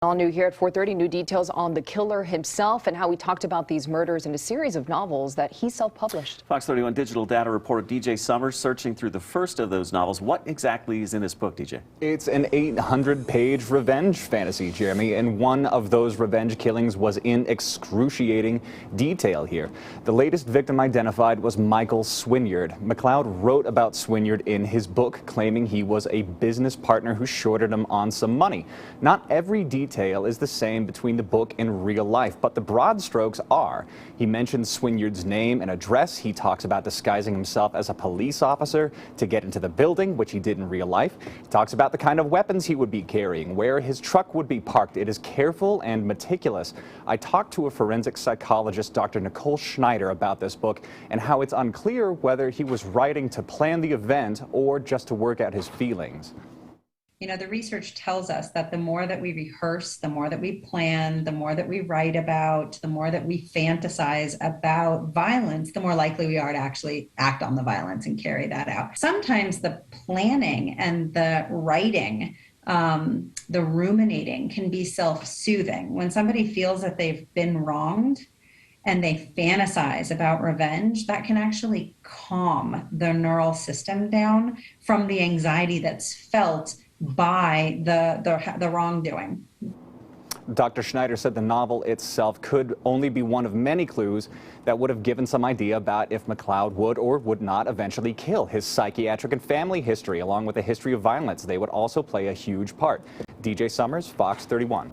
All new here at 4:30, new details on the killer himself and how he talked about these murders in a series of novels that he self-published. Fox 31 digital data reporter DJ Summers searching through the first of those novels. What exactly is in his book, DJ? It's an 800-page revenge fantasy, Jeremy, and one of those revenge killings was in excruciating detail here. The latest victim identified was Michael Swinyard. McCloud wrote about Swinyard in his book, claiming he was a business partner who shorted him on some money. Not every detail is the same between the book and real life, but the broad strokes are. He mentions Swinyard's name and address. He talks about disguising himself as a police officer to get into the building, which he did in real life. He talks about the kind of weapons he would be carrying, where his truck would be parked. It is careful and meticulous. I talked to a forensic psychologist, Dr. Nicole Schneider, about this book and how it's unclear whether he was writing to plan the event or just to work out his feelings. You know, the research tells us that the more that we rehearse, the more that we plan, the more that we write about, the more that we fantasize about violence, the more likely we are to actually act on the violence and carry that out. Sometimes the planning and the writing, the ruminating can be self-soothing. When somebody feels that they've been wronged and they fantasize about revenge, that can actually calm the neural system down from the anxiety that's felt by the wrongdoing. Dr. Schneider said the novel itself could only be one of many clues that would have given some idea about if McCloud would or would not eventually kill. His psychiatric and family history, along with a history of violence, they would also play a huge part. DJ Summers, Fox 31.